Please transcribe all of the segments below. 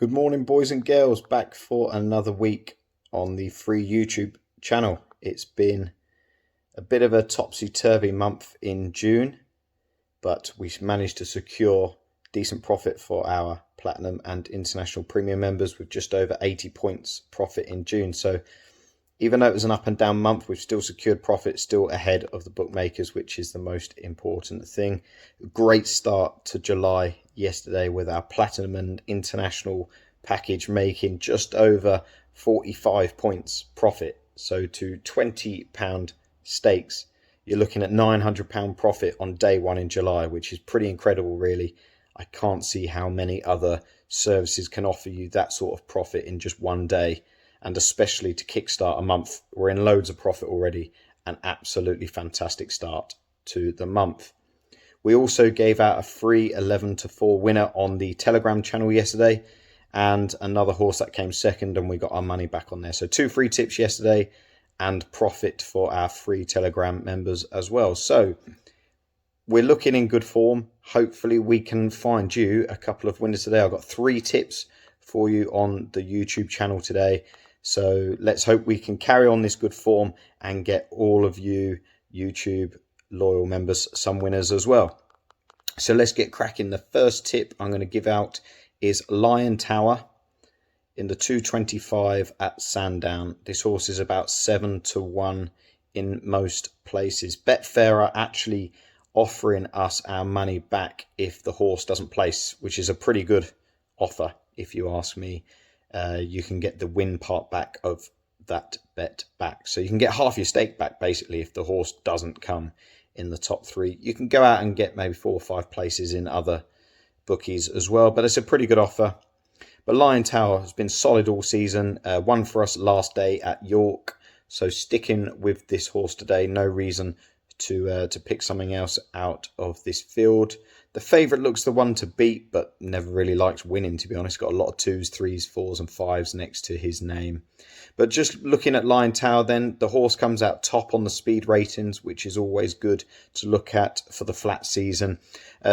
Good morning, boys and girls. Back for another week on the free YouTube channel. It's been a bit of a topsy-turvy month in June, but we managed to secure decent profit for our Platinum and International Premium members with just over 80 points profit in June. So even though it was an up and down month, we've still secured profit, still ahead of the bookmakers, which is the most important thing. Great start to July yesterday with our Platinum and International package making just over 45 points profit. So to £20 stakes, you're looking at £900 profit on day one in July, which is pretty incredible, really. I can't see how many other services can offer you that sort of profit in just one day. And especially to kickstart a month, we're in loads of profit already. An absolutely fantastic start to the month. We also gave out a free 11-4 winner on the Telegram channel yesterday, and another horse that came second, and we got our money back on there. So 2 free tips yesterday and profit for our free Telegram members as well. So we're looking in good form. Hopefully we can find you a couple of winners today. I've got 3 tips for you on the YouTube channel today. So let's hope we can carry on this good form and get all of you YouTube loyal members some winners as well. So let's get cracking. The first tip I'm going to give out is Lion Tower in the 225 at Sandown. This horse is about 7-1 in most places. Betfair are actually offering us our money back if the horse doesn't place, which is a pretty good offer if you ask me. You can get the win part back of that bet back. So you can get half your stake back basically if the horse doesn't come in the top 3. You can go out and get maybe 4 or 5 places in other bookies as well, but it's a pretty good offer. But Lion Tower has been solid all season. Won for us last day at York. So sticking with this horse today, no reason to pick something else out of this field. The favourite looks the one to beat, but never really likes winning, to be honest. Got a lot of 2s, 3s, 4s and 5s next to his name. But just looking at Lion Tower then, the horse comes out top on the speed ratings, which is always good to look at for the flat season.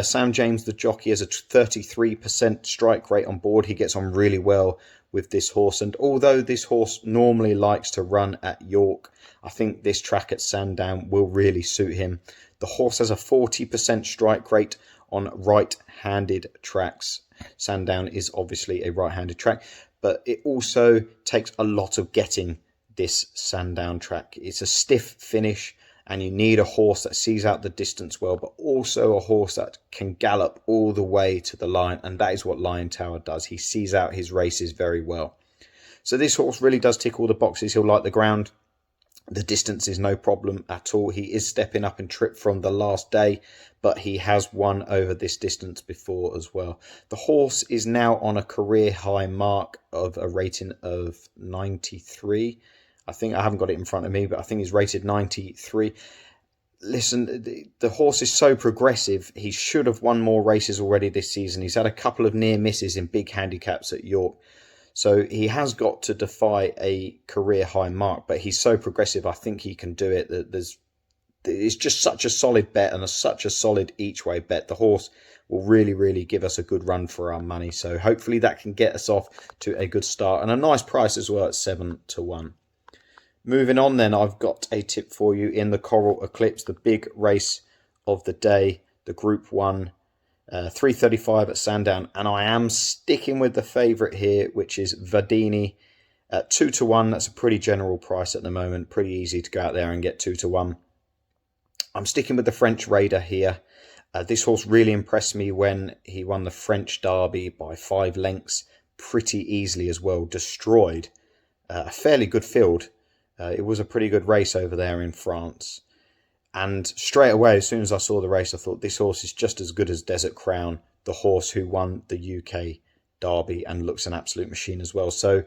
Sam James, the jockey, has a 33% strike rate on board. He gets on really well with this horse. And although this horse normally likes to run at York, I think this track at Sandown will really suit him. The horse has a 40% strike rate on right-handed tracks. Sandown is obviously a right-handed track, but it also takes a lot of getting this Sandown track. It's a stiff finish, and you need a horse that sees out the distance well, but also a horse that can gallop all the way to the line, and that is what Lion Tower does. He sees out his races very well. So this horse really does tick all the boxes. He'll like the ground. The distance is no problem at all. He is stepping up in trip from the last day, but he has won over this distance before as well. The horse is now on a career high mark of a rating of 93. I think I haven't got it in front of me, but I think he's rated 93. Listen, the horse is so progressive. He should have won more races already this season. He's had a couple of near misses in big handicaps at York. So he has got to defy a career high mark, but he's so progressive. I think he can do it. It's just such a solid bet and such a solid each way bet. The horse will really, really give us a good run for our money. So hopefully that can get us off to a good start and a nice price as well at 7-1. Moving on then, I've got a tip for you in the Coral Eclipse, the big race of the day, the Group 1. 335 at Sandown, and I am sticking with the favourite here, which is Vadeni at 2-1. That's a pretty general price at the moment. Pretty easy to go out there and get 2-1. I'm sticking with the French Raider here. This horse really impressed me when he won the French Derby by 5 lengths pretty easily as well. Destroyed a fairly good field. It was a pretty good race over there in France. And straight away, as soon as I saw the race, I thought this horse is just as good as Desert Crown, the horse who won the UK Derby and looks an absolute machine as well. So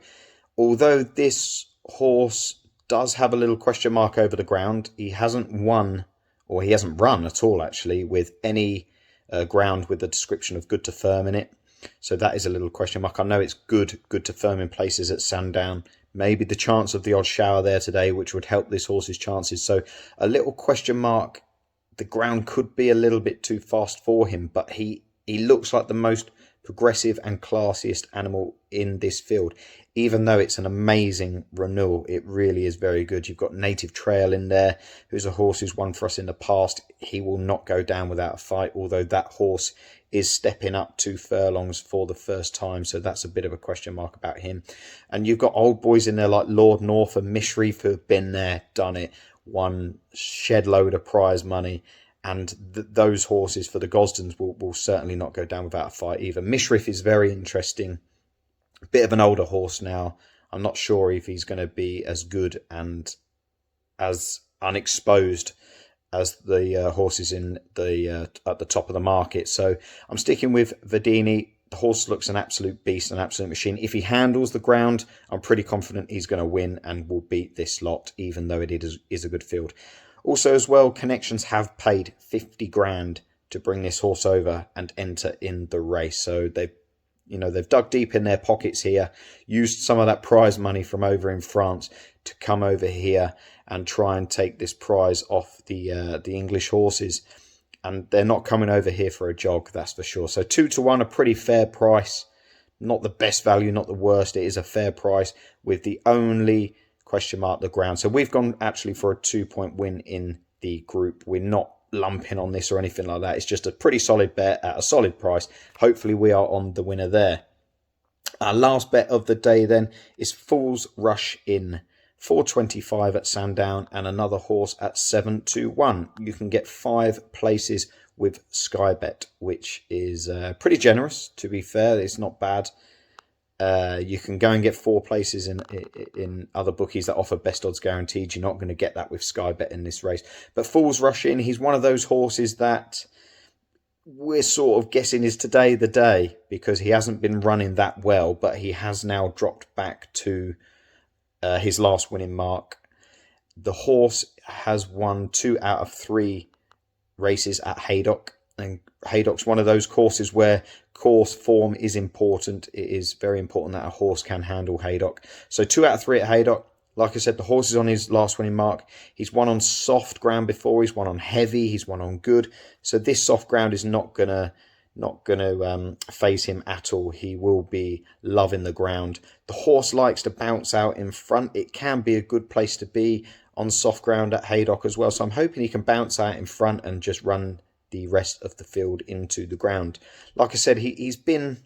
although this horse does have a little question mark over the ground, he hasn't won, or he hasn't run at all actually, with any ground with the description of good to firm in it. So that is a little question mark. I know it's good to firm in places at Sandown. Maybe the chance of the odd shower there today, which would help this horse's chances. So a little question mark. The ground could be a little bit too fast for him, but he looks like the most progressive and classiest animal in this field. Even though it's an amazing renewal, it really is very good. You've got Native Trail in there, who's a horse who's won for us in the past. He will not go down without a fight, although that horse is stepping up 2 furlongs for the first time, so that's a bit of a question mark about him. And you've got old boys in there like Lord North and Mishreef, who have been there, done it, won shed load of prize money, and those horses for the Gosdens will certainly not go down without a fight either. Mishreef is very interesting. A bit of an older horse now. I'm not sure if he's going to be as good and as unexposed as the horses in the at the top of the market. So I'm sticking with Vadeni. The horse looks an absolute beast, an absolute machine. If he handles the ground, I'm pretty confident he's going to win and will beat this lot, even though it is a good field. Also as well, Connections have paid 50 grand to bring this horse over and enter in the race. So they've dug deep in their pockets here, used some of that prize money from over in France to come over here and try and take this prize off the English horses. And they're not coming over here for a jog, that's for sure. So 2-1, a pretty fair price. Not the best value, not the worst. It is a fair price with the only question mark, the ground. So we've gone actually for a 2-point win in the group. We're not lumping on this or anything like that. It's just a pretty solid bet at a solid price. Hopefully we are on the winner there. Our last bet of the day then is Fool's Rush In. 4.25 at Sandown and another horse at 7-1. You can get 5 places with Skybet, which is pretty generous, to be fair. It's not bad. You can go and get 4 places in other bookies that offer best odds guaranteed. You're not going to get that with Skybet in this race. But Fool's Rush In, he's one of those horses that we're sort of guessing is today the day, because he hasn't been running that well, but he has now dropped back to his last winning mark. The horse has won 2 out of 3 races at Haydock, and Haydock's one of those courses where course form is important. It is very important that a horse can handle Haydock. So 2 out of 3 at Haydock. Like I said, the horse is on his last winning mark. He's won on soft ground before. He's won on heavy. He's won on good. So this soft ground is not gonna phase him at all. He will be loving the ground. The horse likes to bounce out in front. It can be a good place to be on soft ground at Haydock as well. So I'm hoping he can bounce out in front and just run the rest of the field into the ground. Like I said, he's been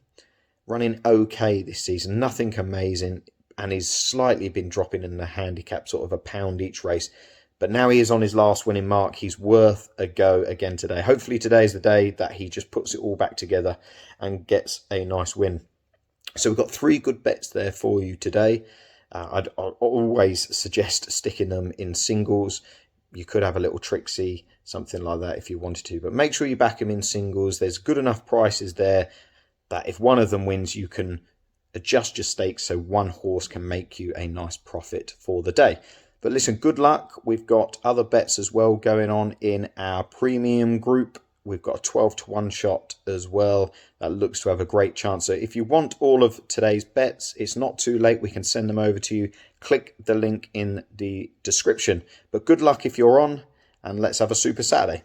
running okay this season. Nothing amazing. And he's slightly been dropping in the handicap, sort of £1 each race. But now he is on his last winning mark. He's worth a go again today. Hopefully today is the day that he just puts it all back together and gets a nice win. So we've got 3 good bets there for you today. I'd always suggest sticking them in singles. You could have a little tricksy, something like that if you wanted to. But make sure you back them in singles. There's good enough prices there that if one of them wins, you can adjust your stakes so one horse can make you a nice profit for the day. But listen, good luck. We've got other bets as well going on in our premium group. We've got a 12-1 shot as well that looks to have a great chance. So if you want all of today's bets, it's not too late. We can send them over to you. Click the link in the description. But good luck if you're on, and let's have a super Saturday.